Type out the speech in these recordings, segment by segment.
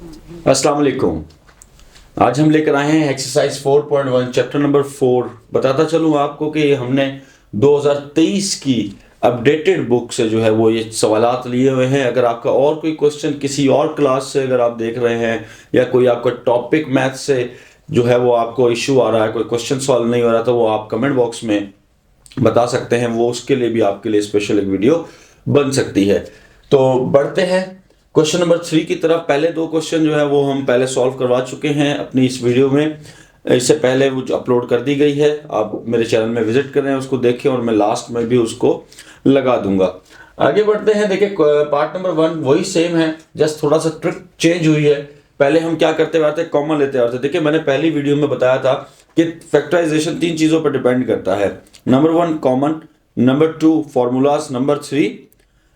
अस्सलाम वालेकुम। आज हम लेकर आए हैं एक्सरसाइज 4.1 चैप्टर नंबर 4। बताता चलूँ आपको कि हमने 2023 की अपडेटेड बुक से जो है वो ये सवालात लिए हुए हैं। अगर आपका और कोई क्वेश्चन किसी और क्लास से अगर आप देख रहे हैं या कोई आपका टॉपिक मैथ से जो है वो आपको इशू आ रहा है, कोई क्वेश्चन सॉल्व नहीं हो रहा, तो वो आप कमेंट बॉक्स में बता सकते हैं। वो उसके लिए भी आपके लिए स्पेशल एक वीडियो बन सकती है। तो बढ़ते हैं क्वेश्चन नंबर 3 की तरफ। पहले दो क्वेश्चन जो है वो हम पहले सॉल्व करवा चुके हैं अपनी इस वीडियो में। इससे पहले वो जो अपलोड कर दी गई है, आप मेरे चैनल में विजिट करें, उसको देखें और मैं लास्ट में भी उसको लगा दूंगा। आगे बढ़ते हैं। देखिए पार्ट नंबर 1 वही सेम है, जस्ट थोड़ा सा ट्रिक चेंज हुई है। पहले हम क्या करते हुए आते, कॉमन लेते आते। देखिए मैंने पहली वीडियो में बताया था कि फैक्टराइजेशन 3 चीजों पर डिपेंड करता है। Number 1 common, number 2 formulas, number 3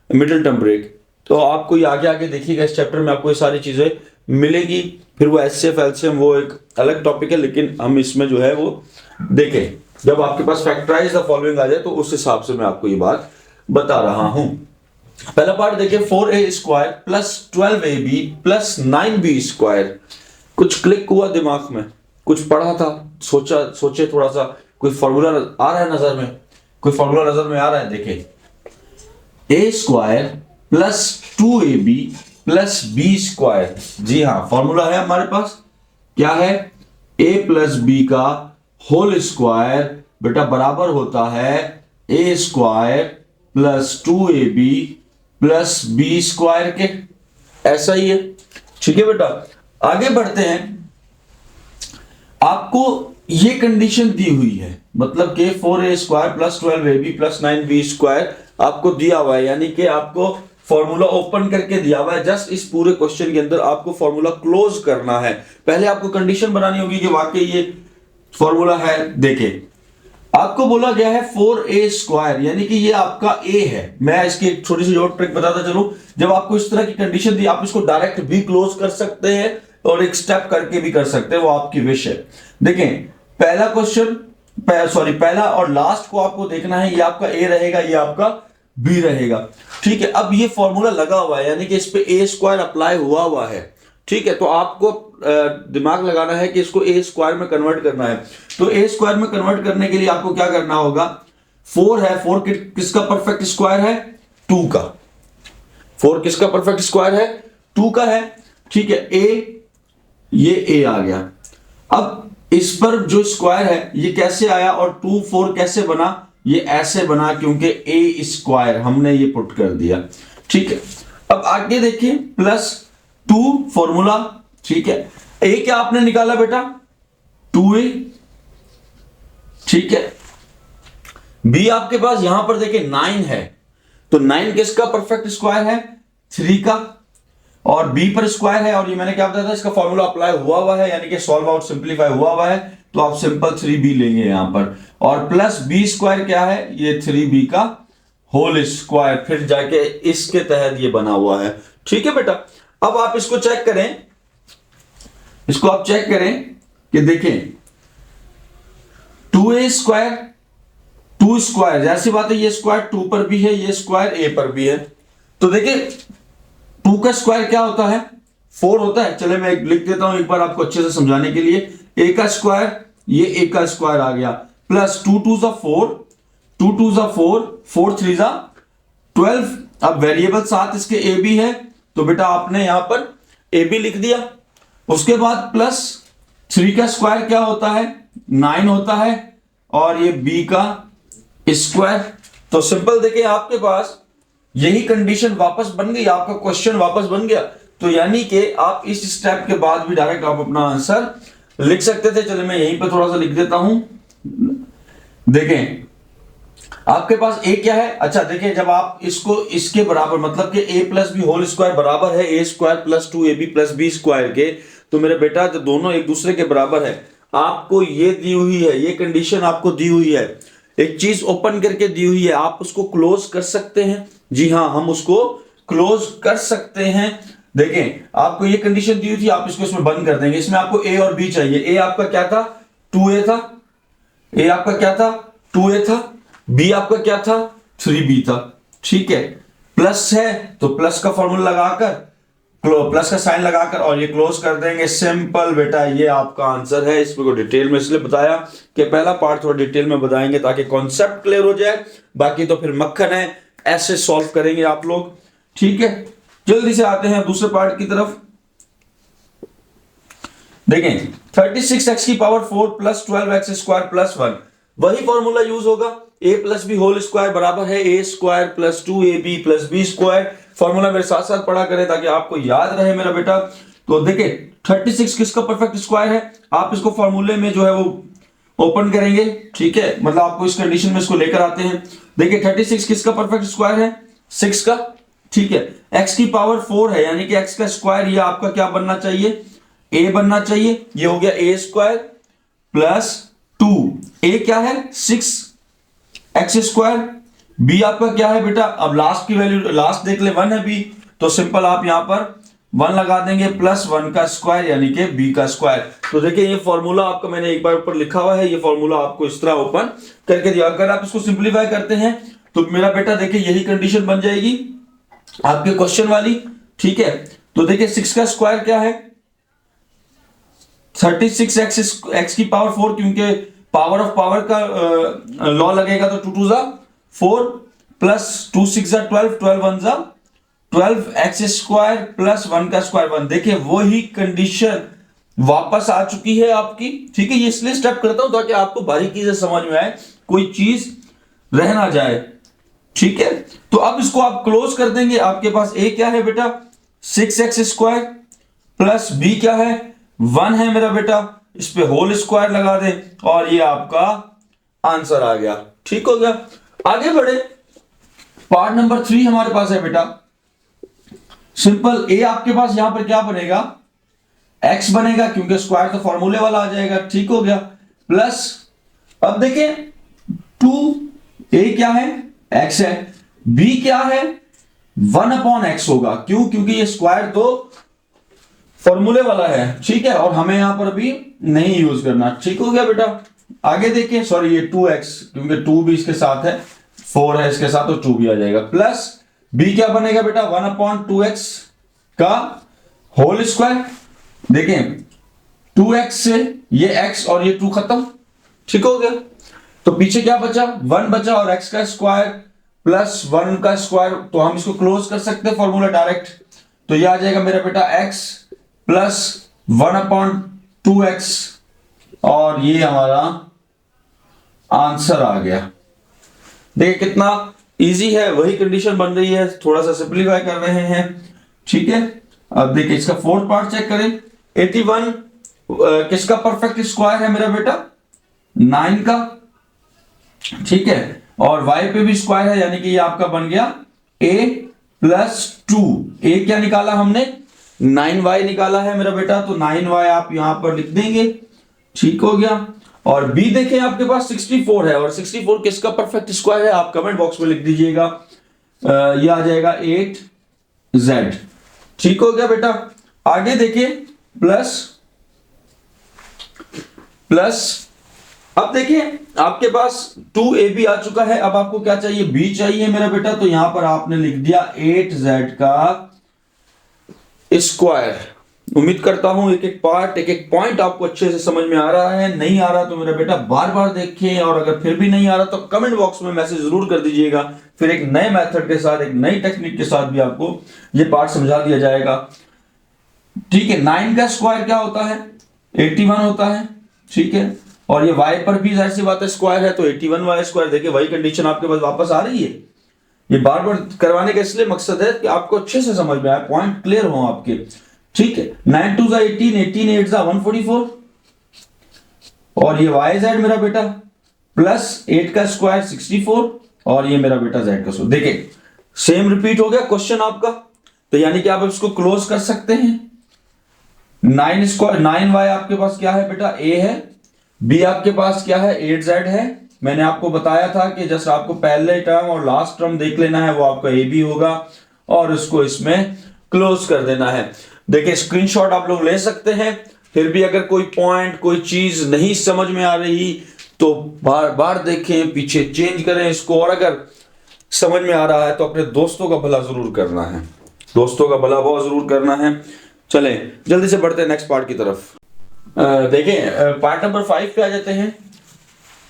middle term break. तो आपको ये आगे आगे देखिएगा, इस चैप्टर में आपको ये सारी चीजें मिलेगी। फिर वो एचसीएफ एलसीएम वो एक अलग टॉपिक है, लेकिन हम इसमें जो है वो देखें जब आपके पास फैक्टराइज द फॉलोइंग आ जाए तो उस हिसाब से मैं आपको ये बात बता रहा हूं। पहला पार्ट देखिए, 4a square plus 12ab plus 9b square. कुछ क्लिक हुआ दिमाग में, कुछ पढ़ा था, सोचे थोड़ा सा, कोई फॉर्मूला आ रहा है नजर में? कोई फॉर्मूला नजर में आ रहा है? देखिए A square plus 2ab plus B square. जी हाँ, फॉर्मूला है हमारे पास। क्या है? a प्लस बी का होल स्क्वायर बेटा बराबर होता है A square plus 2ab plus B square के। ऐसा ही है, ठीक है बेटा। आगे बढ़ते हैं। आपको ये कंडीशन दी हुई है, मतलब कि 4a square plus 12ab plus 9b square आपको दिया हुआ है, यानी कि आपको फॉर्मूला ओपन करके दिया हुआ है। जस्ट इस पूरे क्वेश्चन के अंदर आपको फॉर्मूला क्लोज करना है। पहले आपको कंडीशन बनानी होगी कि वाकई ये फॉर्मूला है। देखिए आपको बोला गया है 4a स्क्वायर, यानी कि ये आपका a है। मैं इसकी एक छोटी सी और ट्रिक बताता चलूं। जब आपको इस तरह की कंडीशन दी, आप इसको डायरेक्ट भी क्लोज कर सकते हैं और एक स्टेप करके भी कर सकते हैं, वो आपकी विश है। देखें पहला क्वेश्चन, पहला और लास्ट को आपको देखना है। ये आपका a रहेगा, ये आपका b रहेगा, ठीक है। अब ये फॉर्मूला लगा हुआ है, यानी कि इस पे a स्क्वायर अप्लाई हुआ है, ठीक है। तो आपको दिमाग लगाना है कि इसको ए स्क्वायर में कन्वर्ट करना है। तो ए स्क्वायर में कन्वर्ट करने के लिए आपको क्या करना होगा? 4 है, 4 किसका परफेक्ट स्क्वायर है? 2 का। 4 किसका परफेक्ट स्क्वायर है? 2 का है, ठीक है। ये ए आ गया। अब इस पर जो स्क्वायर है ये कैसे आया और 2 4 कैसे बना? ये ऐसे बना क्योंकि ए स्क्वायर हमने ये पुट कर दिया, ठीक है। अब आगे देखिए, प्लस 2 फॉर्मूला, ठीक है। ए क्या आपने निकाला बेटा? 2a, ठीक है। बी आपके पास यहां पर देखिए 9 है, तो 9 किसका परफेक्ट स्क्वायर है? 3 का। और बी पर स्क्वायर है, और ये मैंने क्या बताया था, इसका फॉर्मूला अप्लाई हुआ है, यानी कि सॉल्व आउट सिंप्लीफाई हुआ है। तो आप सिंपल 3b लेंगे यहां पर। और प्लस बी स्क्वायर क्या है? ये 3b का होल स्क्वायर, फिर जाके इसके तहत ये बना हुआ है, ठीक है बेटा। अब आप इसको चेक करें, इसको आप चेक करें कि देखें 2a स्क्वायर 2 स्क्वायर, जैसी बात है, ये स्क्वायर 2 पर भी है, ये स्क्वायर a पर भी है। तो देखिए 2 का स्क्वायर क्या होता है? 4 होता है। चले मैं लिख देता हूं एक बार आपको अच्छे से समझाने के लिए। a का स्क्वायर, ये a का स्क्वायर आ गया, प्लस 2 2 जा 4, 2 2 जा 4, 4 3 जा 12। अब वेरिएबल साथ इसके a भी है, तो बेटा आपने यहां पर a भी लिख दिया। उसके बाद प्लस 3 का स्क्वायर क्या होता है? 9 होता है, और ये b का स्क्वायर। तो सिंपल देखिए आपके पास यही कंडीशन वापस बन गई, आपका क्वेश्चन वापस बन गया। तो यानी कि आप इस स्टेप के बाद भी डायरेक्ट आप अपना आंसर लिख सकते थे। चलिए मैं यहीं पे थोड़ा सा लिख देता हूं। देखें आपके पास a क्या है? अच्छा देखिए, जब आप इसको इसके बराबर, मतलब कि a plus B whole square बराबर है a square plus 2ab plus B square के, तो मेरे बेटा जो दोनों एक दूसरे के बराबर है, आपको ये दी हुई है, ये कंडीशन आपको दी हुई है, एक चीज ओपन करके दी हुई है, आप उसको क्लोज कर सकते हैं। जी हाँ, हम उसको क्लोज कर सकते हैं। देखें आपको ये कंडीशन दी हुई थी, आप इसको इसमें बंद कर देंगे। इसमें आपको a और b चाहिए। a आपका क्या था? 2a था। a आपका क्या था? 2a था। b आपका क्या था? 3b था, ठीक है। प्लस है तो प्लस का फॉर्मूला लगाकर प्लस का साइन लगाकर और ये क्लोज कर देंगे। सिंपल बेटा, ये आपका आंसर है। इसमें को डिटेल में इसलिए बताया कि पहला पार्ट थोड़ा डिटेल में बताएंगे ताकि कॉन्सेप्ट क्लियर हो जाए, बाकी तो फिर मक्खन है, ऐसे सॉल्व करेंगे आप लोग। ठीक है, जल्दी से आते हैं दूसरे पार्ट की तरफ। देखें 36x की power 4 plus 12x square plus 1, वही फॉर्मूला यूज होगा। a plus B whole square बराबर है a square plus 2ab plus B square. Formula मेरे साथ साथ पढ़ा करें ताकि आपको याद रहे मेरा बेटा। तो देखिए 36 किसका परफेक्ट स्क्वायर है, आप इसको फॉर्मूले में जो है वो ओपन करेंगे। ठीक है, मतलब आपको इस कंडीशन में इसको लेकर आते हैं। देखिए 36 किसका परफेक्ट स्क्वायर है, 6 का। ठीक है, x की पावर 4 है यानी कि x का स्क्वायर, ये आपका क्या बनना चाहिए, a बनना चाहिए। ये हो गया a स्क्वायर प्लस 2, a क्या है 6x स्क्वायर, b आपका क्या है बेटा, अब लास्ट की वैल्यू लास्ट देख ले 1 है b, तो सिंपल आप यहां पर 1 लगा देंगे प्लस 1 का स्क्वायर यानी कि b का स्क्वायर। तो देखिए ये फॉर्मूला आपका मैंने एक बार ऊपर लिखा हुआ है, ये फॉर्मूला आपको इस तरह ओपन करके दिया। अगर आप इसको सिंप्लीफाई करते हैं तो मेरा बेटा देखिए यही कंडीशन बन जाएगी आपके क्वेश्चन वाली। ठीक है, तो देखिए 6 का स्क्वायर क्या है 36x की पावर 4, क्योंकि पावर ऑफ पावर का लॉ लगेगा तो 2 2 जा 4 प्लस 2 6 जा 12, 12 1 जा 12x स्क्वायर प्लस 1 का स्क्वायर 1। देखिए वही कंडीशन वापस आ चुकी है आपकी। ठीक है, ये इसलिए स्टेप करता हूं ताकि आपको बारीकी से समझ में आए, कोई चीज रह ना जाए। ठीक है, तो अब इसको आप क्लोज कर देंगे। आपके पास a क्या है बेटा 6x स्क्वायर प्लस b क्या है 1 है मेरा बेटा, इस पे होल स्क्वायर लगा दे और ये आपका आंसर आ गया। ठीक हो गया, आगे बढ़े। पार्ट नंबर 3 हमारे पास है बेटा। सिंपल a आपके पास यहां पर क्या बनेगा x बनेगा, क्योंकि स्क्वायर तो फॉर्मूले वाला आ जाएगा। ठीक हो गया, प्लस अब देखें 2a क्या है x है, b क्या है 1/x होगा। क्यों, क्योंकि ये स्क्वायर तो फॉर्मूले वाला है। ठीक है, और हमें यहां पर भी नहीं यूज करना। ठीक हो गया बेटा, आगे देखिए, सॉरी ये 2x, क्योंकि 2 भी इसके साथ है, 4 है इसके साथ तो 2 भी आ जाएगा। प्लस b क्या बनेगा बेटा 1/2x का होल स्क्वायर। देखें 2x से ये x और ये 2 खत्म। ठीक हो गया, तो पीछे क्या बचा 1 बचा और x का स्क्वायर प्लस 1 का स्क्वायर, तो हम इसको क्लोज कर सकते हैं फॉर्मूला डायरेक्ट। तो ये आ जाएगा मेरा बेटा x प्लस 1/2x और ये हमारा आंसर आ गया। देखिए कितना इजी है, वही कंडीशन बन रही है, थोड़ा सा सिंपलीफाई कर रहे हैं। ठीक है, अब देखिए इसका फोर्थ पार्ट चेक करें। 81 किसका परफेक्ट स्क्वायर है मेरा बेटा 9 का। ठीक है, और y पे भी स्क्वायर है यानी कि ये आपका बन गया a प्लस 2। a क्या निकाला हमने 9y निकाला है मेरा बेटा, तो 9y आप यहां पर लिख देंगे। ठीक हो गया, और b देखें आपके पास 64 है और 64 किसका परफेक्ट स्क्वायर है, आप कमेंट बॉक्स में लिख दीजिएगा। ये आ जाएगा 8z। ठीक हो गया बेटा, आगे देखिए प्लस अब देखिए आपके पास 2ab आ चुका है। अब आपको क्या चाहिए b चाहिए मेरा बेटा, तो यहां पर आपने लिख दिया 8z का स्क्वायर। उम्मीद करता हूं एक एक पार्ट एक एक पॉइंट आपको अच्छे से समझ में आ रहा है। नहीं आ रहा तो मेरा बेटा बार बार देखें, और अगर फिर भी नहीं आ रहा तो कमेंट बॉक्स में मैसेज जरूर कर दीजिएगा। फिर एक नए मेथड के साथ, एक नई टेक्निक के साथ भी आपको ये पार्ट समझा दिया जाएगा। ठीक है, 9 का स्क्वायर क्या होता है 81 होता है। ठीक है, और ये y पर भी जाहिर सी बात है स्क्वायर है, तो 81y स्क्वायर। देखिए वही कंडीशन आपके पास वापस आ रही है। ये बार बार करवाने का इसलिए मकसद है कि आपको अच्छे से समझ में आए, पॉइंट क्लियर हो आपके। ठीक है, 9 2 18, 18 8 144 और ये yz मेरा बेटा प्लस 8 का स्क्वायर 64 और ये मेरा बेटा z का स्क्वायर। देखिए सेम रिपीट हो गया क्वेश्चन आपका, तो यानी कि आप इसको क्लोज कर सकते हैं। 9 स्क्वायर 9y आपके पास क्या है बेटा a है, b आपके पास क्या है 8z है। मैंने आपको बताया था कि जस्ट आपको पहले टर्म और लास्ट टर्म देख लेना है, वो आपका a b होगा और इसको इसमें क्लोज कर देना है। देखिए स्क्रीनशॉट आप लोग ले सकते हैं। फिर भी अगर कोई पॉइंट कोई चीज नहीं समझ में आ रही तो बार बार देखें, पीछे चेंज करें इसको, और अगर समझ में आ रहा है तो अपने दोस्तों का भला जरूर करना है। दोस्तों का भला बहुत जरूर करना है। चलें जल्दी से बढ़ते हैं नेक्स्ट पार्ट की तरफ। देखें पार्ट नंबर 5 पे आ जाते हैं।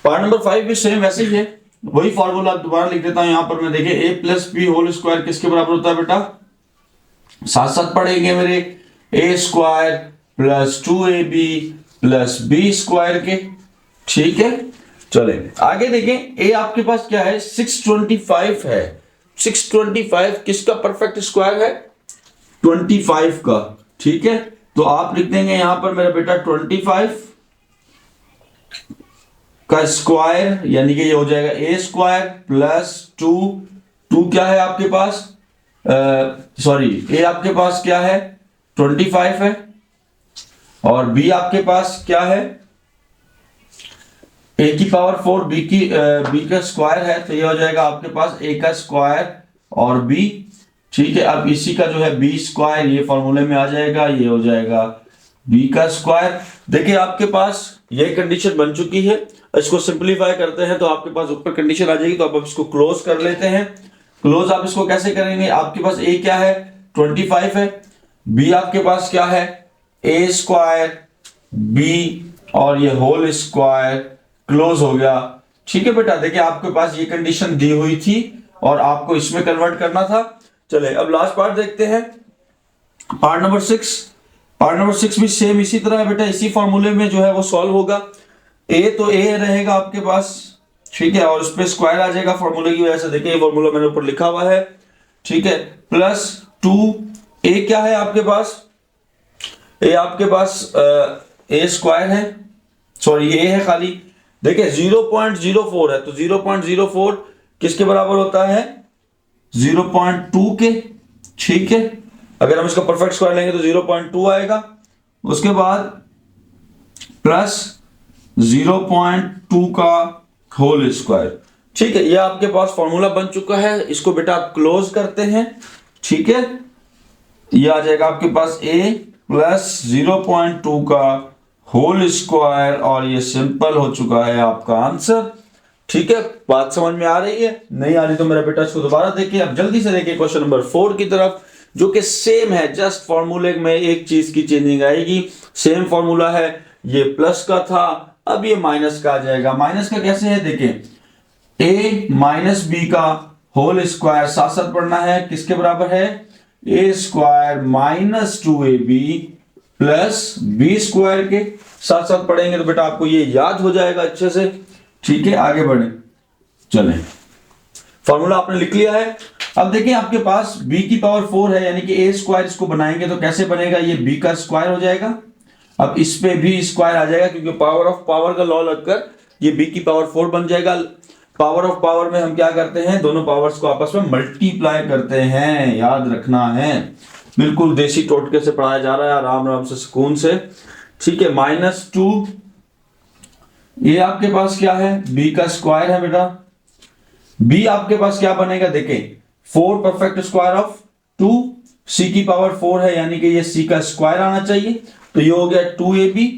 पार्ट नंबर 5 भी सेम वैसे ही है, वही फॉर्मूला दोबारा लिख देता हूं यहां पर मैं। देखें a plus B whole square किसके बराबर होता है बेटा, साथ साथ पढ़ेंगे मेरे, a square plus 2ab plus b square के, ठीक है। चले आगे देखें, a आपके पास क्या है 625 है। 625 किसका परफेक्ट स्क्वायर है, 25 का, ठीक है। तो आप लिख देंगे यहां पर मेरा बेटा 25 का स्क्वायर, यानी कि ये हो जाएगा a स्क्वायर प्लस 2 क्या है आपके पास, सॉरी a आपके पास क्या है 25 है, और b आपके पास क्या है a की पावर 4 b का स्क्वायर है, तो ये हो जाएगा आपके पास a का स्क्वायर और b, ठीक है। अब इसी का जो है b स्क्वायर ये फॉर्मूले में आ जाएगा, ये हो जाएगा b का स्क्वायर। देखिए आपके पास ये कंडीशन बन चुकी है, इसको सिंपलीफाई करते हैं तो आपके पास ऊपर कंडीशन आ जाएगी। तो अब इसको क्लोज कर लेते हैं। क्लोज आप इसको कैसे करेंगे, आपके पास a क्या है 25 है, b आपके पास क्या है a स्क्वायर b और ये होल स्क्वायर, क्लोज हो गया, ठीक है बेटा। देखिए आपके पास ये कंडीशन दी हुई थी और आपको इसमें कन्वर्ट करना था। चले अब लास्ट पार्ट देखते हैं, पार्ट नंबर 6। पार्ट नंबर 6 भी सेम इसी तरह है बेटा, इसी फॉर्मूले में जो है वो सॉल्व होगा। a तो a रहेगा आपके पास, ठीक है, और उस पर स्क्वायर आ जाएगा फॉर्मूले की वजह से। देखिए ये फॉर्मूला मैंने ऊपर लिखा हुआ है, ठीक है, प्लस 2 a क्या है आपके पास, a आपके पास a स्क्वायर है, सॉरी a है खाली। देखिए 0.04 है, तो 0.04 किसके बराबर होता है 0.2 के, ठीक है। अगर हम इसका परफेक्ट स्क्वायर लेंगे तो 0.2 आएगा, उसके बाद प्लस 0.2 का होल स्क्वायर, ठीक है। ये आपके पास फॉर्मूला बन चुका है, इसको बेटा आप क्लोज करते हैं, ठीक है। ये आ जाएगा आपके पास a प्लस 0.2 का होल स्क्वायर और ये सिंपल हो चुका है आपका आंसर, ठीक है। बात समझ में आ रही है, नहीं आ रही तो मेरा बेटा इसको दोबारा देखिए। अब जल्दी से देखिए क्वेश्चन नंबर 4 की तरफ, जो कि सेम है, जस्ट फॉर्मूले में एक चीज की चेंजिंग आएगी। सेम फॉर्मूला है, ये प्लस का था, अब ये माइनस का आ जाएगा। माइनस का कैसे है देखें, a माइनस बी का होल स्क्वायर साथ साथ पढ़ना है, किसके बराबर है a square minus 2ab plus B square के, साथ साथ पढ़ेंगे तो बेटा आपको ये याद हो जाएगा अच्छे से, ठीक है। आगे बढ़े, चलें फॉर्मूला आपने लिख लिया है। अब देखिए आपके पास b की पावर 4 है, यानी कि a स्क्वायर इसको बनाएंगे तो कैसे बनेगा, ये b का स्क्वायर हो जाएगा। अब इस पे भी स्क्वायर आ जाएगा, क्योंकि पावर ऑफ पावर का लॉ लगकर ये b की पावर 4 बन जाएगा। पावर ऑफ पावर में हम क्या करते हैं, दोनों पावर्स को आपस में मल्टीप्लाई करते हैं, याद रखना है, बिल्कुल देसी टोटके से पढ़ाया जा रहा है, आराम आराम से सुकून से, ठीक है। -2 ये आपके पास क्या है b का स्क्वायर है बेटा, b आपके पास क्या बनेगा देखें 4 परफेक्ट स्क्वायर ऑफ 2, c की पावर 4 है, यानी कि ये c का स्क्वायर आना चाहिए, तो ये हो गया 2ab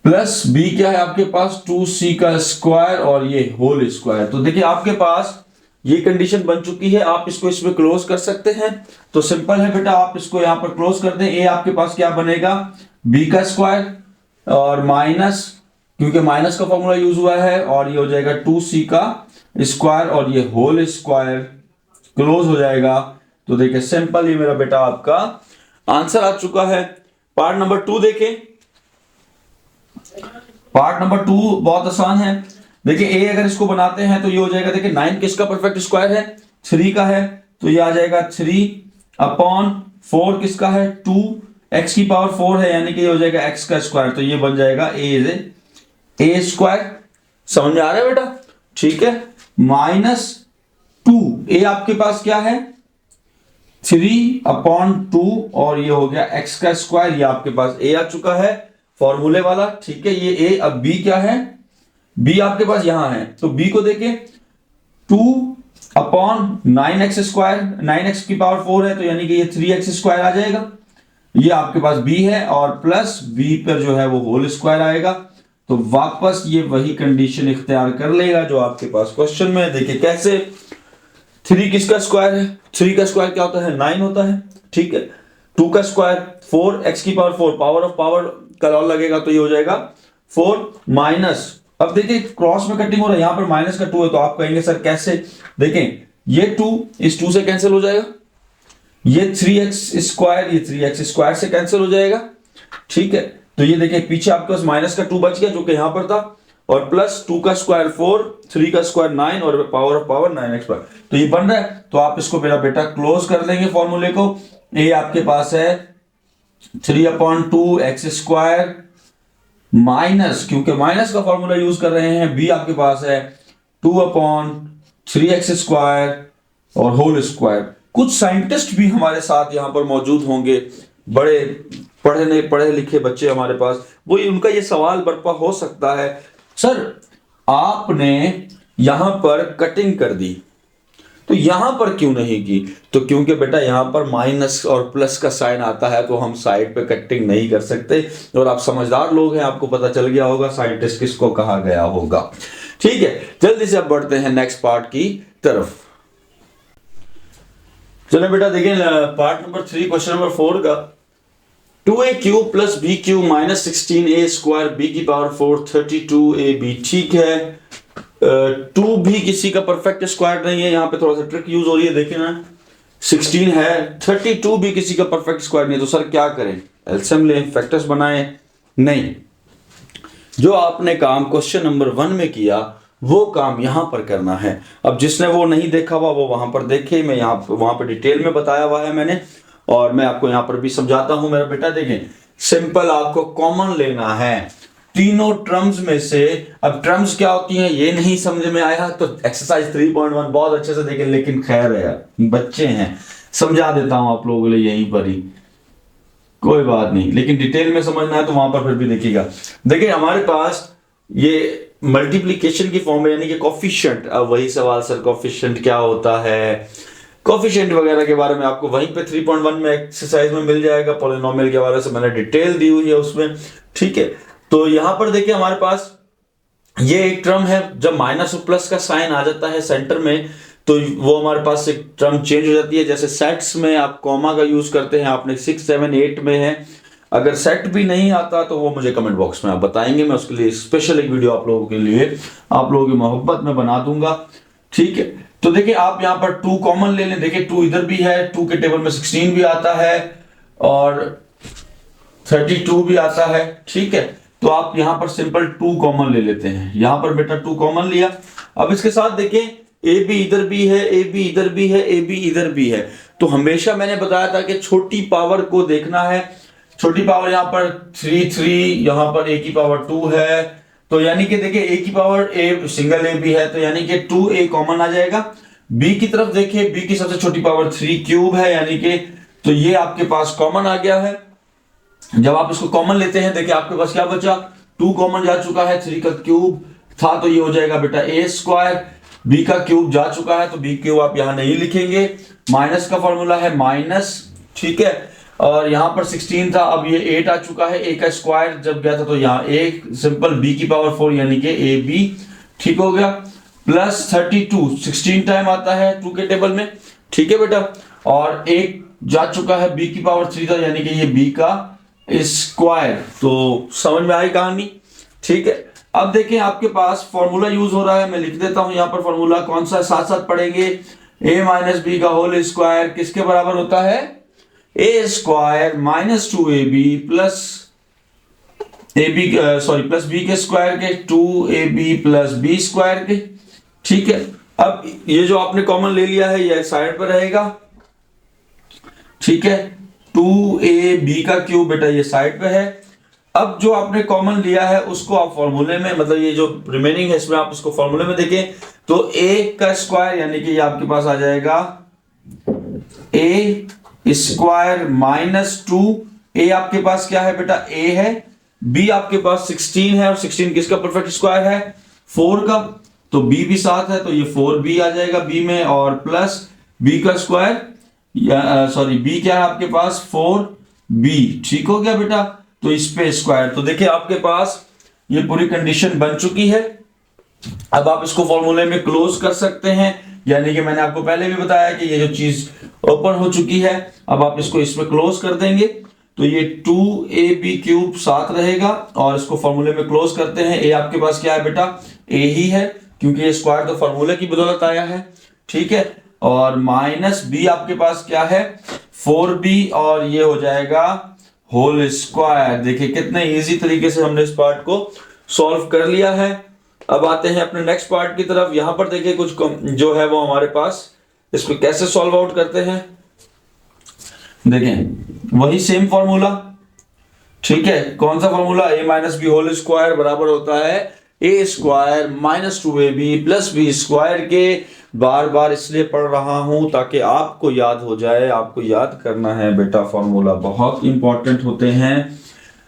प्लस b क्या है आपके पास 2c का स्क्वायर और ये होल स्क्वायर। तो देखिए आपके पास ये कंडीशन बन चुकी है, आप इसको इसमें क्लोज कर सकते हैं। तो सिंपल है बेटा, आप इसको यहां पर क्लोज कर दें। a आपके पास क्या बनेगा b का स्क्वायर और माइनस, क्योंकि माइनस का फॉर्मूला यूज हुआ है, और ये हो जाएगा 2c का स्क्वायर और ये होल स्क्वायर, क्लोज हो जाएगा। तो देखिए सिंपल, ये मेरा बेटा आपका आंसर आ चुका है। पार्ट नंबर 2 देखें, पार्ट नंबर 2 बहुत आसान है। देखिए a अगर इसको बनाते हैं तो ये हो जाएगा, देखिए 9 किसका परफेक्ट स्क्वायर है 3 का है, तो ये आ जाएगा 3/4 किसका है 2, x की पावर 4 है, यानी कि ये हो जाएगा x का स्क्वायर, तो ये बन जाएगा a स्क्वायर। समझ में आ रहा है बेटा, ठीक है। -2 a आपके पास क्या है 3/2 और ये हो गया x का स्क्वायर, ये आपके पास a आ चुका है फॉर्मूले वाला, ठीक है। ये a, अब b क्या है, b आपके पास यहां है, तो b को देखें 2/9x स्क्वायर, 9x की पावर 4 है, तो यानी कि ये 3x स्क्वायर आ जाएगा, ये आपके पास b है, और प्लस b पर जो है वो होल स्क्वायर आएगा। तो वापस ये वही कंडीशन इख्तियार कर लेगा जो आपके पास क्वेश्चन में है। देखिए कैसे, 3 किसका स्क्वायर है 3 का स्क्वायर क्या होता है 9 होता है, ठीक है। 2 का स्क्वायर 4, x की पावर 4, पावर ऑफ पावर का लॉग लगेगा तो ये हो जाएगा 4 माइनस, अब देखिए क्रॉस में कटिंग हो रहा है, यहां पर माइनस का 2 है तो आप कहेंगे सर कैसे, देखें ये 2 इस 2 से कैंसिल हो जाएगा, ये 3x स्क्वायर ये 3x स्क्वायर से कैंसिल हो जाएगा, ठीक है। तो ये देखिए पीछे आपके पास माइनस का 2 बच गया जो कि यहां पर था, और प्लस 2 का स्क्वायर 4, 3 का स्क्वायर 9 और पावर ऑफ पावर 9x पर, तो ये बन रहा है। तो आप इसको मेरा बेटा क्लोज कर देंगे फॉर्मूले को, ये आपके पास है 3/2 x स्क्वायर माइनस, क्योंकि माइनस का फॉर्मूला यूज कर रहे हैं, बी आपके पास है 2/3x स्क्वायर और होल स्क्वायर। कुछ साइंटिस्ट भी हमारे साथ यहां पर मौजूद होंगे, बड़े पढ़े लिखे बच्चे हमारे पास, वो उनका ये सवाल बर्पा हो सकता है, सर आपने यहां पर कटिंग कर दी तो यहां पर क्यों नहीं की, तो क्योंकि बेटा यहां पर माइनस और प्लस का साइन आता है तो हम साइड पे कटिंग नहीं कर सकते, और आप समझदार लोग हैं, आपको पता चल गया होगा साइंटिस्ट किसको कहा गया होगा, ठीक है। जल्दी से अब बढ़ते हैं नेक्स्ट पार्ट की तरफ। चलो बेटा देखिए पार्ट नंबर 3 क्वेश्चन नंबर 4 का, 2a cube plus B cube minus 16a square B की पावर 4 32ab, ठीक है। 2 भी किसी का परफेक्ट स्क्वायर नहीं है, यहाँ पे थोड़ा सा ट्रिक यूज हो रही है, देखिए ना 16 है, 32 भी किसी का परफेक्ट स्क्वायर नहीं है, तो सर क्या करें, एलसीएम लें, फैक्टर्स बनाएं, नहीं, जो आपने काम क्वेश्चन नंबर 1 में किया वो काम यहां पर करना है। अब जिसने वो नहीं देखा हुआ वो वहां पर देखे, मैं वहां पर डिटेल में बताया हुआ है मैंने, और मैं आपको यहां पर भी समझाता हूं मेरा बेटा। देखें सिंपल, आपको कॉमन लेना है तीनों टर्म्स में से। अब टर्म्स क्या होती हैं ये नहीं समझ में आया तो एक्सरसाइज 3.1 बहुत अच्छे से देखें, लेकिन खैर है यार बच्चे हैं, समझा देता हूं आप लोगों के लिए यहीं पर ही, कोई बात नहीं, लेकिन डिटेल में समझना है तो वहां पर फिर भी देखिएगा। देखिए हमारे पास ये मल्टीप्लिकेशन की फॉर्म है, यानी कि कोफिशिएंट। अब वही सवाल सर कोफिशिएंट क्या होता है, कोफिशिएंट वगैरह के बारे में आपको वहीं पे 3.1 में एक्सरसाइज में मिल जाएगा, पॉलिनोमियल के बारे से मैंने डिटेल दी हुई है उसमें, ठीक है। तो यहां पर देखिए हमारे पास ये एक टर्म है, जब माइनस और प्लस का साइन आ जाता है सेंटर में तो वो हमारे पास एक टर्म चेंज हो जाती है। जैसे सेट्स में आप कॉमा का यूज करते हैं, आपने 6, 7, 8 में है, अगर सेट भी नहीं आता तो वो मुझे कमेंट बॉक्स में आप बताएंगे, मैं उसके लिए स्पेशल एक वीडियो आप लोगों के लिए, आप लोगों की मोहब्बत में बना दूंगा, ठीक है। तो देखिए आप यहां पर 2 कॉमन ले लें, देखिए 2 इधर भी है, 2 के टेबल में 16 भी आता है और 32 भी आता है, ठीक है। तो आप यहां पर सिंपल 2 कॉमन ले लेते हैं, यहां पर बेटा 2 कॉमन लिया। अब इसके साथ देखिए ए बी इधर भी है, ए बी इधर भी है, ए बी इधर भी है, तो हमेशा मैंने बताया था कि छोटी पावर को देखना है। छोटी पावर यहां पर 3, यहां पर ए की पावर 2 है, तो यानी कि देखिए ए की power A single A B है, तो यानी कि 2a कॉमन आ जाएगा। बी की तरफ देखिए, बी की सबसे छोटी पावर 3 क्यूब है, यानी कि तो ये आपके पास कॉमन आ गया है। जब आप इसको कॉमन लेते हैं देखिए आपके पास क्या बचा, 2 कॉमन जा चुका है, 3 का क्यूब था तो ये हो जाएगा बेटा ए स्क्वायर, बी का क्यूब जा चुका है तो बी क्यूब आप यहां नहीं लिखेंगे, माइनस का फॉर्मूला है माइनस, ठीक है। और यहां पर 16 था, अब ये 8 आ चुका है, ए का स्क्वायर जब गया था तो यहां एक सिंपल बी की पावर 4 यानी कि ए बी, ठीक हो गया, प्लस 32 16 टाइम आता है 2 के टेबल में, ठीक है बेटा, और एक जा चुका है बी की पावर 3 था यानी कि ये बी का स्क्वायर। तो समझ में आई कहानी, ठीक है। अब देखें आपके पास फॉर्मूला यूज हो रहा है, मैं लिख देता हूं यहां पर फॉर्मूला कौन सा, साथ साथ पढ़ेंगे। a माइनस बी का होल स्क्वायर किसके बराबर होता है, a square minus 2ab plus plus B के स्क्वायर के 2ab प्लस बी स्क्वायर के, ठीक है। अब ये जो आपने कॉमन ले लिया है ये साइड पर रहेगा, ठीक है। 2ab का क्यूब बेटा ये साइड पे है। अब जो आपने कॉमन लिया है उसको आप फॉर्मूले में, मतलब ये जो रिमेनिंग है इसमें आप इसको फॉर्मूले में देखें तो a का स्क्वायर यानी कि ये आपके पास आ जाएगा a स्क्वायर माइनस 2, a आपके पास क्या है बेटा a है, b आपके पास 16 है और 16 किसका परफेक्ट स्क्वायर है 4 का, तो b भी साथ है तो ये 4b आ जाएगा b में, और प्लस b का स्क्वायर b क्या है आपके पास 4b, ठीक हो गया बेटा। तो इस पे स्क्वायर, तो देखिए आपके पास ये पूरी कंडीशन बन चुकी है। अब आप इसको फॉर्मूले में क्लोज कर सकते हैं, यानी कि मैंने आपको पहले भी बताया कि ये जो चीज ओपन हो चुकी है, अब आप इसको इसमें क्लोज कर देंगे तो ये 2ab³ साथ रहेगा, और इसको फॉर्मूले में क्लोज करते हैं। ए आपके पास क्या है बेटा, ए ही है, क्योंकि ये स्क्वायर तो फॉर्मूले की बदौलत आया है, ठीक है। और माइनस बी आपके पास क्या है, 4b, और ये हो जाएगा होल स्क्वायर। देखिए कितने इजी तरीके से हमने इस पार्ट को सॉल्व कर लिया है। अब आते हैं अपने नेक्स्ट पार्ट की तरफ। यहां पर देखिए कुछ जो है वो हमारे पास, इसको कैसे सॉल्व आउट करते हैं, देखें वही सेम फॉर्मूला, ठीक है। कौन सा formula, a minus B whole square बराबर होता है a square minus 2ab plus B square के। बार बार इसलिए पढ़ रहा हूं ताकि आपको याद हो जाए, आपको याद करना है बेटा, फॉर्मूला बहुत इंपॉर्टेंट होते हैं।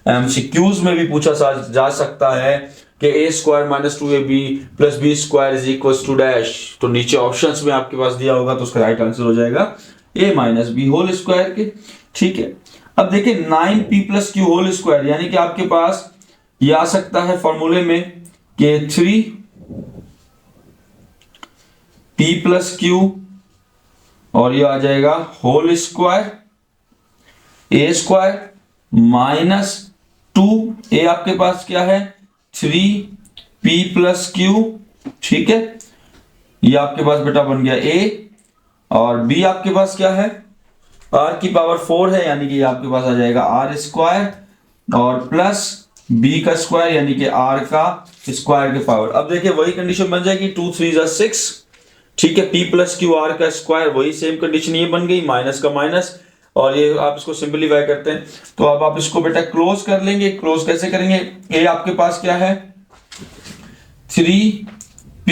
एमसीक्यूज में भी पूछा जा सकता है कि a square minus 2ab plus B square is equal to dash, तो नीचे ऑप्शंस में आपके पास दिया होगा, तो उसका राइट आंसर हो जाएगा a minus B whole square के, ठीक है। अब देखिए 9p plus Q whole square, यानी कि आपके पास ये आ सकता है फॉर्मूले में कि 3p प्लस क्यू, और ये आ जाएगा whole square a square minus 2a आपके पास क्या है 3p प्लस क्यू, ठीक है। ये आपके पास बेटा बन गया a, और b आपके पास क्या है r की पावर 4 है, यानी कि ये आपके पास आ जाएगा r स्क्वायर, और प्लस b का स्क्वायर यानी कि r का स्क्वायर के पावर। अब देखिए वही कंडीशन बन जाएगी 2 3 6, ठीक है। p प्लस क्यू r का स्क्वायर, वही सेम कंडीशन ये बन गई, माइनस का माइनस, और ये आप इसको सिंपलीफाई करते हैं तो अब आप इसको बेटा क्लोज कर लेंगे। क्लोज कैसे करेंगे, a आपके पास क्या है 3p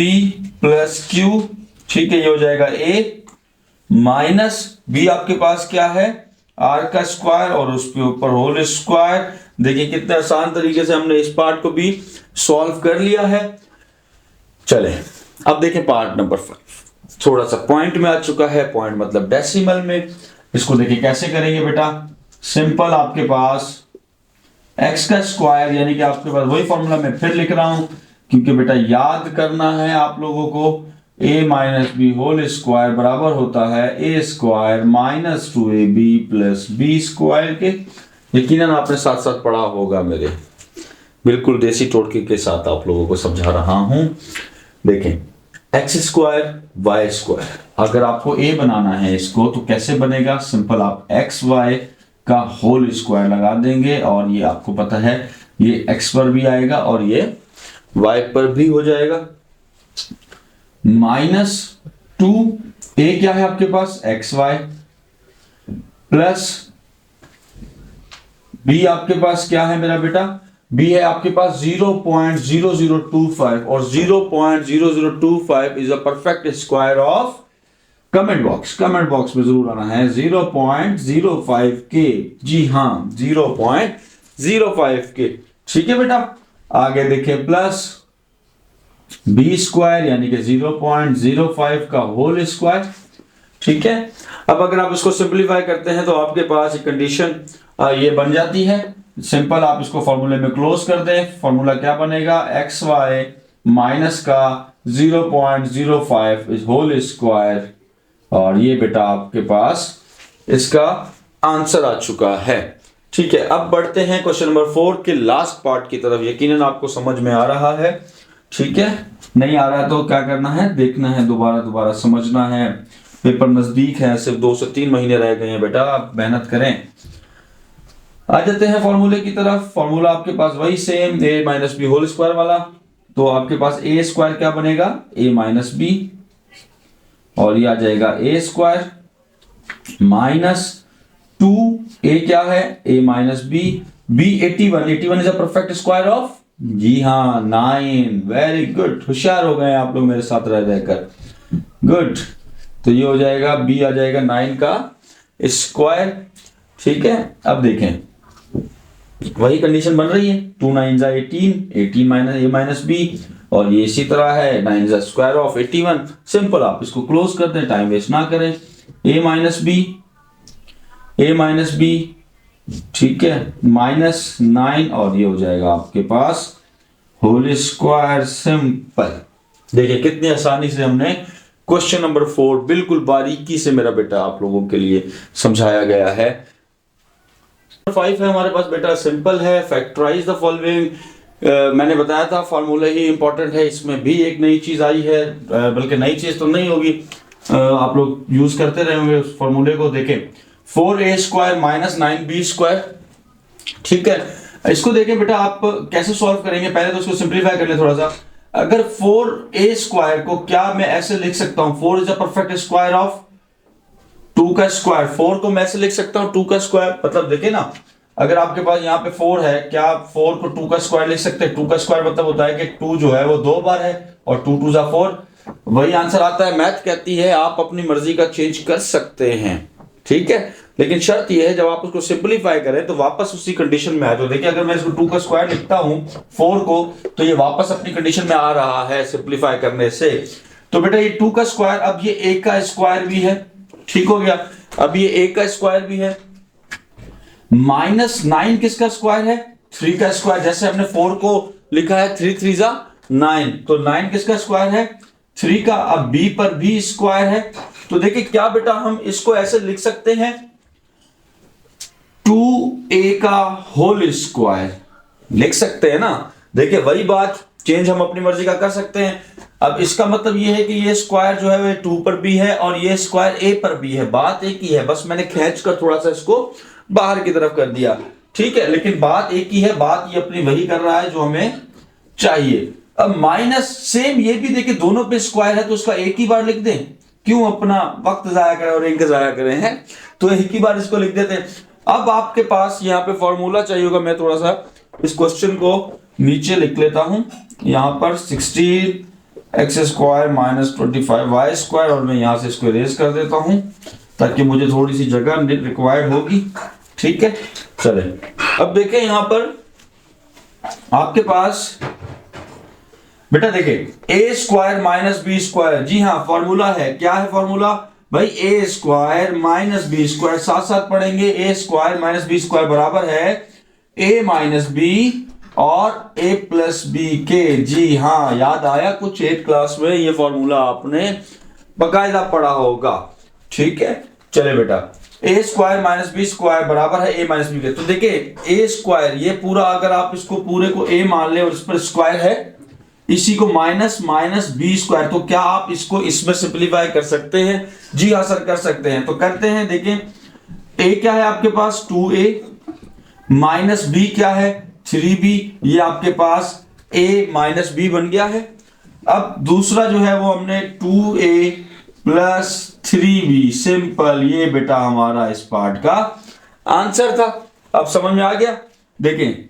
प्लस क्यू, ठीक है, ये हो जाएगा a, माइनस b आपके पास क्या है r का स्क्वायर और उसके ऊपर होल स्क्वायर। देखिए कितने आसान तरीके से हमने इस पार्ट को भी सॉल्व कर लिया है। चले अब देखें पार्ट नंबर 5, थोड़ा सा पॉइंट में आ चुका है, पॉइंट मतलब डेसिमल में। इसको देखिए कैसे करेंगे बेटा, सिंपल आपके पास x का स्क्वायर, यानी कि आपके पास वही फॉर्मूला मैं फिर लिख रहा हूं क्योंकि बेटा याद करना है आप लोगों को, a minus B whole square बराबर होता है a square minus 2ab plus B square के। यकीनन आपने साथ साथ पढ़ा होगा, मेरे बिल्कुल देसी टोटके के साथ आप लोगों को समझा रहा हूं। देखें एक्स स्क्वायर वाई स्क्वायर, अगर आपको a बनाना है इसको तो कैसे बनेगा, सिंपल आप एक्स वाई का होल स्क्वायर लगा देंगे, और ये आपको पता है ये x पर भी आएगा और ये y पर भी हो जाएगा, माइनस 2a क्या है आपके पास एक्स वाई, प्लस b आपके पास क्या है मेरा बेटा, b है आपके पास 0.0025, और 0.0025 is a perfect square of, comment box में जरूर आना है 0.05 के, जी हाँ 0.05 के, ठीक है बेटा। आगे देखिए प्लस बी स्क्वायर यानी कि 0.05 का होल स्क्वायर, ठीक है। अब अगर आप इसको सिंपलीफाई करते हैं तो आपके पास एक कंडीशन ये बन जाती है, सिंपल आप इसको फॉर्मूले में क्लोज कर दें। फॉर्मूला क्या बनेगा, एक्स वाई माइनस का 0.05 इज होल स्क्वायर, और ये बेटा आपके पास इसका आंसर आ चुका है, ठीक है। अब बढ़ते हैं क्वेश्चन नंबर 4 के लास्ट पार्ट की तरफ। यकीनन आपको समझ में आ रहा है, ठीक है। नहीं आ रहा है तो क्या करना है, देखना है, दोबारा समझना है। पेपर नजदीक है, सिर्फ 2 से 3 महीने रह गए हैं बेटा, आप मेहनत करें। आ जाते हैं फॉर्मूले की तरफ। फॉर्मूला आपके पास वही same, a minus B whole square वाला, तो आपके पास a स्क्वायर क्या बनेगा a माइनस बी, और ये आ जाएगा a स्क्वायर माइनस 2a क्या है a minus B, b 81 is a perfect square of, जी हाँ 9। वेरी गुड, होशियार हो गए आप लोग मेरे साथ रह रहकर, गुड। तो ये हो जाएगा b आ जाएगा 9 का स्क्वायर, ठीक है। अब देखें वही कंडीशन बन रही है, 2 9 18 माइनस a माइनस बी, और ये इसी तरह है 9 स्क्वायर ऑफ 81। सिंपल आप इसको क्लोज कर दें, टाइम वेस्ट ना करें। a माइनस बी, ठीक है, माइनस 9, और ये हो जाएगा आपके पास होल स्क्वायर। सिंपल, देखिए कितनी आसानी से हमने क्वेश्चन नंबर 4 बिल्कुल बारीकी से मेरा बेटा आप लोगों के लिए समझाया गया है। 5 है हमारे पास बेटा, सिंपल है। फैक्टराइज द फॉलोइंग, मैंने बताया था फॉर्मूला ही इंपॉर्टेंट है, इसमें भी एक नई चीज आई है, बल्कि नई चीज तो नहीं होगी, आप लोग यूज करते रहे होंगे उस फॉर्मूले को। देखें 4a² माइनस 9b², ठीक है। इसको देखें बेटा आप कैसे सॉल्व करेंगे, पहले तो इसको सिंप्लीफाई कर ले थोड़ा सा। अगर 4a² को क्या मैं ऐसे लिख सकता हूं, 4 is a perfect square of 2 का स्क्वायर। 4 को मैं ऐसे लिख सकता हूं 2 का स्क्वायर, मतलब देखिए ना, अगर आपके पास यहाँ पे 4 है, क्या आप 4 को 2 का स्क्वायर लिख सकते हैं? 2 का स्क्वायर मतलब होता है कि 2 जो है वो 2 बार है और 2 2 जा 4, वही आंसर आता है। मैथ कहती है आप अपनी मर्जी का चेंज कर सकते हैं, ठीक है, लेकिन शर्त यह है जब आप उसको सिंपलीफाई करें तो वापस उसी कंडीशन में आए। तो देखिए अगर मैं इसको 2 का स्क्वायर लिखता हूं 4 को, तो ये वापस अपनी कंडीशन में आ रहा है सिंपलीफाई करने से। तो बेटा ये 2 का स्क्वायर, अब ये a का स्क्वायर भी है, ठीक हो गया, अब ये a का स्क्वायर भी है, माइनस 9 किसका स्क्वायर है? 3 का स्क्वायर। जैसे हमने 4 को लिखा है 3 3 जा 9, तो 9 किसका स्क्वायर है? 3 का। अब b पर भी स्क्वायर है, तो देखिए क्या बेटा हम इसको ऐसे लिख सकते हैं 2a का होल स्क्वायर लिख सकते हैं ना। देखिए वही बात, चेंज हम अपनी मर्जी का कर सकते हैं। अब इसका मतलब ये है कि ये स्क्वायर जो है वो 2 पर भी है और ये स्क्वायर a पर भी है, बात एक ही है, बस मैंने खींच कर थोड़ा सा इसको बाहर की तरफ कर दिया, ठीक है, लेकिन बात एक ही है, बात ये अपनी वही कर रहा है जो हमें चाहिए। अब माइनस सेम ये भी देखिए दोनों पे स्क्वायर है तो उसका एक ही बार लिख दें, क्यों अपना वक्त जाया करें और इंक जाया करें, हैं, तो एक ही बार इसको लिख देते हैं। अब आपके पास यहाँ पे फॉर्मूला चाहिए होगा, मैं थोड़ा सा इस क्वेश्चन को नीचे लिख लेता हूं, यहाँ पर 16x² माइनस 25y², और मैं यहां से इसको इरेज कर देता हूं ताकि मुझे थोड़ी सी जगह रिक्वायर्ड होगी, ठीक है। चले अब देखें यहां पर आपके पास बेटा देखिए a² माइनस b², जी हाँ फॉर्मूला है, क्या है फॉर्मूला भाई? a² माइनस b², साथ साथ पढ़ेंगे, a² माइनस b² बराबर है a माइनस b और a प्लस b के। जी हाँ, याद आया, कुछ 8 क्लास में ये फॉर्मूला आपने बकायदा पढ़ा होगा, ठीक है। चले बेटा a² माइनस b² बराबर है a माइनस b के। तो देखिए a² ये पूरा, अगर आप इसको पूरे को a मान ले और इस पर स्क्वायर है, इसी को माइनस माइनस b², तो क्या आप इसको इसमें सिंपलीफाई कर सकते हैं? जी हाँ सर कर सकते हैं, तो करते हैं। देखें a क्या है आपके पास 2a, माइनस b क्या है 3b, ये आपके पास a माइनस b बन गया है। अब दूसरा जो है वो हमने 2a प्लस 3b, सिंपल, ये बेटा हमारा इस पार्ट का आंसर था। अब समझ में आ गया? देखें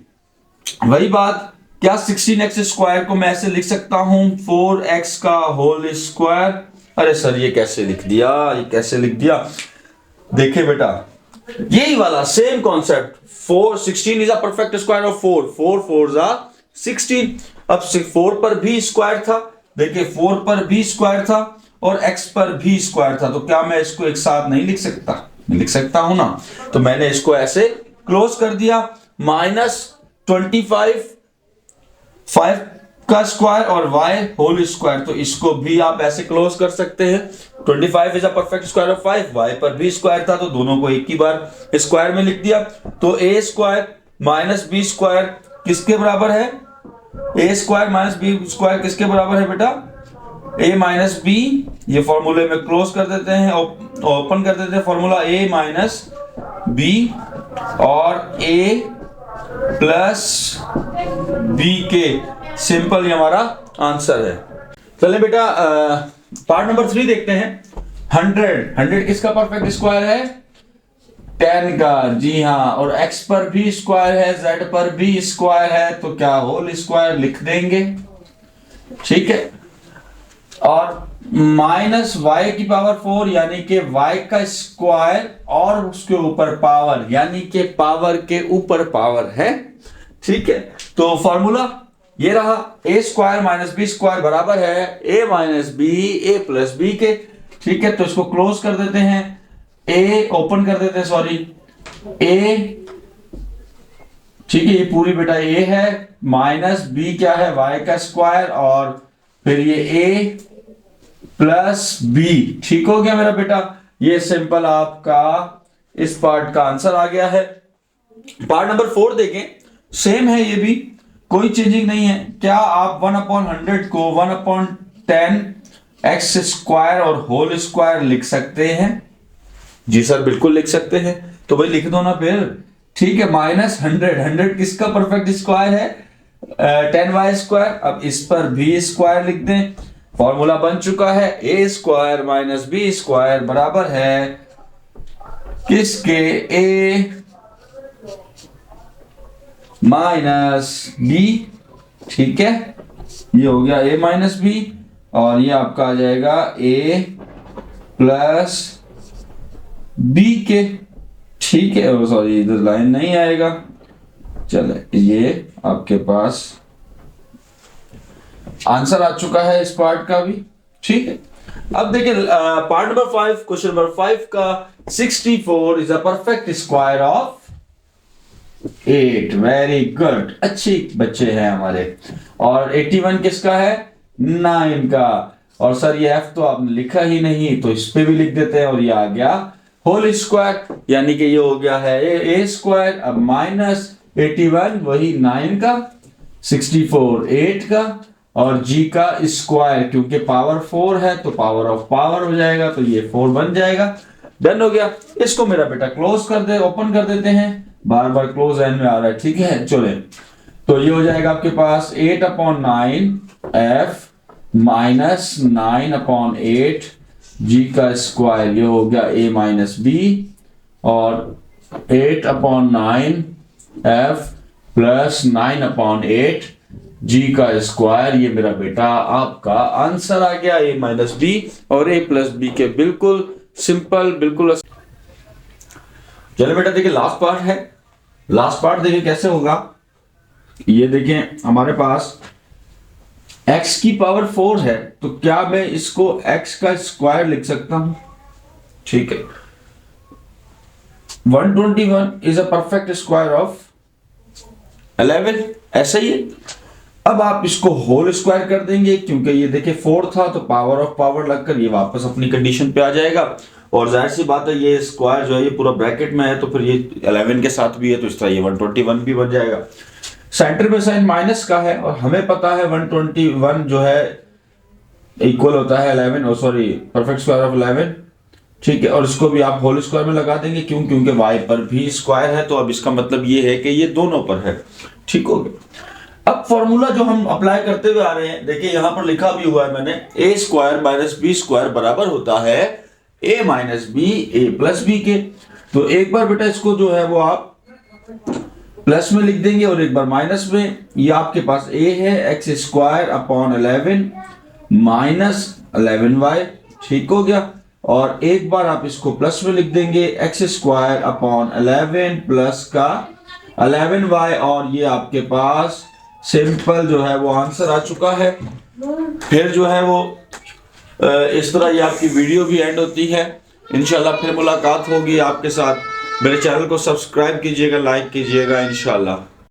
वही बात, क्या 16x² को मैं ऐसे लिख सकता हूं 4x का होल स्क्वायर? अरे सर ये कैसे लिख दिया, ये कैसे लिख दिया? देखिए बेटा यही वाला same concept, 16 is a perfect square of 4, 4 4 जा 16। अब 4 पर भी स्क्वायर था, देखिए 4 पर भी स्क्वायर था और x पर भी स्क्वायर था, तो क्या मैं इसको एक साथ नहीं लिख सकता? लिख सकता हूं ना, तो मैंने इसको ऐसे क्लोज कर दिया, माइनस 25 5 का स्क्वायर और y होल स्क्वायर, तो इसको भी आप ऐसे क्लोज कर सकते हैं। 25 is a perfect square of 5, y पर भी स्क्वायर था तो दोनों को एक ही बार स्क्वायर में लिख दिया। तो a² माइनस b² किसके बराबर है? a² माइनस b² किसके बराबर है बेटा? a माइनस b, ये फॉर्मूले में क्लोज कर देते हैं, ओपन कर देते हैं फॉर्मूला, a माइनस b और a प्लस b के, सिंपल ये हमारा आंसर है। चलें बेटा पार्ट नंबर 3 देखते हैं। 100 किसका परफेक्ट स्क्वायर है? 10 का, जी हाँ, और x पर भी स्क्वायर है, z पर भी स्क्वायर है, तो क्या होल स्क्वायर लिख देंगे, ठीक है। और माइनस y की पावर 4 यानी कि y का स्क्वायर और उसके ऊपर पावर, यानी कि पावर के ऊपर पावर है, ठीक है। तो फॉर्मूला ये रहा, a² माइनस b² बराबर है a minus b a plus b के, ठीक है। तो इसको क्लोज कर देते हैं, a ओपन कर देते हैं, सॉरी a, ठीक है, ये पूरी बेटा a है, माइनस b क्या है y का स्क्वायर, और फिर ये a प्लस बी। ठीक हो गया मेरा बेटा, ये सिंपल आपका इस पार्ट का आंसर आ गया है। पार्ट नंबर 4 देखें, सेम है, ये भी कोई चेंजिंग नहीं है। क्या आप 1/100 को 1/10 एक्स स्क्वायर और होल स्क्वायर लिख सकते हैं? जी सर बिल्कुल लिख सकते हैं, तो भाई लिख दो ना फिर। ठीक है, -100 किसका परफेक्ट स्क्वायर है? 10y square. अब इस पर भी स्क्वायर लिख दें, फॉर्मूला बन चुका है, a square minus B square बराबर है किसके? a minus B. ठीक है, ये हो गया a माइनस बी, और ये आपका आ जाएगा a प्लस बी के। ठीक है, सॉरी इधर लाइन नहीं आएगा, चले ये आपके पास आंसर आ चुका है इस पार्ट का भी। ठीक है, अब देखिए पार्ट नंबर 5, क्वेश्चन नंबर 5 का 64 is a perfect square of 8। Very good, अच्छी बच्चे हैं हमारे। और 81 किसका है? 9 का। और सर ये f तो आपने लिखा ही नहीं, तो इस पे भी लिख देते हैं, और ये आ गया होल स्क्वायर, यानी कि ये हो गया है a स्क्वायर। अब माइनस 81 वही 9 का, 64 8 का, और g का स्क्वायर, क्योंकि पावर 4 है तो पावर ऑफ पावर हो जाएगा, तो ये 4 बन जाएगा। डन हो गया। इसको मेरा बेटा क्लोज कर दे, ओपन कर देते हैं, बार बार क्लोज एंड में आ रहा है। ठीक है, चले, तो ये हो जाएगा आपके पास 8/9 f माइनस 9/8 g का स्क्वायर, ये हो गया a माइनस बी, और 8/9 f प्लस 9/8 g का स्क्वायर, ये मेरा बेटा आपका आंसर आ गया, a माइनस बी और a प्लस बी के बिल्कुल सिंपल, बिल्कुल। चलो बेटा देखिए लास्ट पार्ट है। लास्ट पार्ट देखिए कैसे होगा, ये देखें हमारे पास x की पावर 4 है, तो क्या मैं इसको x का स्क्वायर लिख सकता हूं? ठीक है, 121 is a perfect square of 11, ऐसा ही है। अब आप इसको होल स्क्वायर कर देंगे, क्योंकि ये देखिए 4 था तो पावर ऑफ पावर लगकर ये वापस अपनी कंडीशन पे आ जाएगा, और जाहिर सी बात है ये स्क्वायर जो है ये पूरा ब्रैकेट में है, तो फिर ये 11 के साथ भी है, तो इस तरह ये 121 भी बन जाएगा। सेंटर में साइन माइनस का है, और हमें पता है 121 जो है इक्वल होता है 11, सॉरी परफेक्ट स्क्वायर ऑफ 11। ठीक है, और इसको भी आप होल स्क्वायर में लगा देंगे, क्यों? क्योंकि y पर भी स्क्वायर है, तो अब इसका मतलब ये है कि ये दोनों पर है। ठीक हो गया। अब फॉर्मूला जो हम अप्लाई करते हुए आ रहे हैं, देखिए यहां पर लिखा भी हुआ है मैंने, a square minus B square बराबर होता है a minus B a plus B के। तो एक बार बेटा इसको जो है वो आप प्लस में लिख देंगे और एक बार माइनस में। ये आपके पास a है x square upon 11 minus 11y। ठीक हो गया, और एक बार आप इसको प्लस में लिख देंगे एक्स स्क्वायर अपॉन 11 प्लस का 11y, और ये आपके पास सिंपल जो है वो आंसर आ चुका है। फिर जो है वो इस तरह ये आपकी वीडियो भी एंड होती है। इंशाल्लाह फिर मुलाकात होगी आपके साथ। मेरे चैनल को सब्सक्राइब कीजिएगा, लाइक कीजिएगा इंशाल्लाह।